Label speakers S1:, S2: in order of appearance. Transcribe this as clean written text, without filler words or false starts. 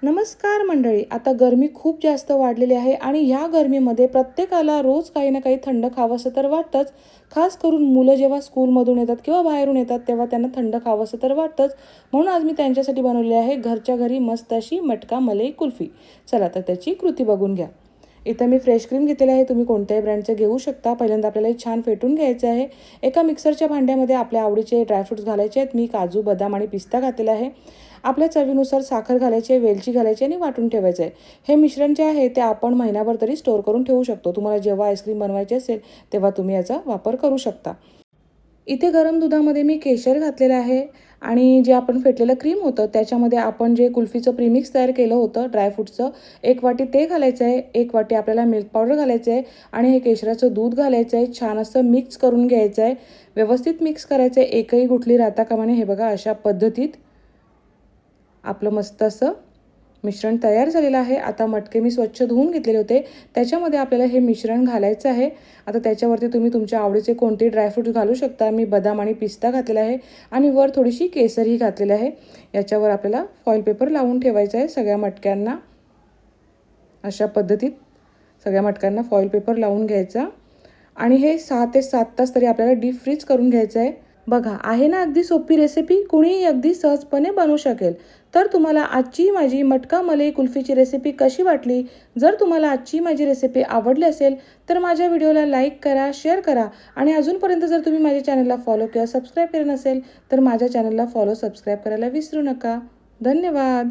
S1: नमस्कार मंडळी. आता गरमी खूप जास्त वाढलेली आहे आणि ह्या गरमीमध्ये प्रत्येकाला रोज काही ना काही थंड खावंसं तर वाटतंच. खास करून मुलं जेव्हा स्कूलमधून येतात किंवा बाहेरून येतात तेव्हा त्यांना थंड खावंसं तर वाटतंच. म्हणून आज मी त्यांच्यासाठी बनवली आहे घरच्या घरी मस्त अशी मटका मलाई कुल्फी. चला तर त्याची कृती बघून घ्या. इथं मी फ्रेश क्रीम घेतलेलं आहे. तुम्ही कोणत्याही ब्रँडचं घेऊ शकता. पहिल्यांदा आपल्याला हे छान फेटून घ्यायचं आहे. एका मिक्सरच्या भांड्यामध्ये आपल्या आवडीचे ड्रायफ्रूट्स घालायचे आहेत. मी काजू, बदाम आणि पिस्ता घातलेला आहे. आपल्या चवीनुसार साखर घालायची आहे, वेलची घालायची आणि वाटून ठेवायचं आहे. हे मिश्रण जे आहे ते आपण महिनाभर तरी स्टोअर करून ठेवू शकतो. तुम्हाला जेव्हा आईस्क्रीम बनवायची असेल तेव्हा तुम्ही याचा वापर करू शकता. इथे गरम दुधामध्ये मी केशर घातलेलं आहे आणि जे आपण फेटलेलं क्रीम होतं त्याच्यामध्ये आपण जे कुल्फीचं प्रीमिक्स तयार केलं होतं ड्रायफ्रूटचं, 1 वाटी ते घालायचं आहे, 1 वाटी आपल्याला मिल्क पावडर घालायचं आहे आणि हे केशराचं दूध घालायचं आहे. छान असं मिक्स करून घ्यायचं आहे. व्यवस्थित मिक्स करायचं आहे. एकही गुठली राहता कामा नये. हे बघा अशा पद्धतीत आपलं मस्त असं मिश्रण तयार झालेलं आहे. आता मटके मी स्वच्छ धुवून घेतलेले होते. त्याच्यामध्ये आपल्याला हे मिश्रण घालायचं आहे. आता त्याच्यावरती तुम्ही तुमच्या आवडीचे कोणतेही ड्रायफ्रूट्स घालू शकता. मी बदाम आणि पिस्ता घातलेला आहे आणि वर थोडीशी केसरही घातलेली आहे. याच्यावर आपल्याला फॉईल पेपर लावून ठेवायचं आहे सगळ्या मटक्यांना. अशा पद्धतीत सगळ्या मटक्यांना फॉईल पेपर लावून घ्यायचा आणि हे 6 ते 7 तास तरी आपल्याला डीप फ्रीज करून घ्यायचं आहे. बघा आहे ना अगदी सोपी रेसिपी, कुणीही अगदी सहजपणे बनवू शकेल. तर तुम्हाला आजची माझी मटका मलाई कुल्फीची रेसिपी कशी वाटली? जर तुम्हाला आजची माझी रेसिपी आवडली असेल तर माझ्या व्हिडिओला लाईक करा, शेअर करा आणि अजूनपर्यंत जर तुम्ही माझ्या चॅनलला फॉलो किंवा सबस्क्राईब केलं नसेल तर माझ्या चॅनलला फॉलो सबस्क्राईब करायला विसरू नका. धन्यवाद.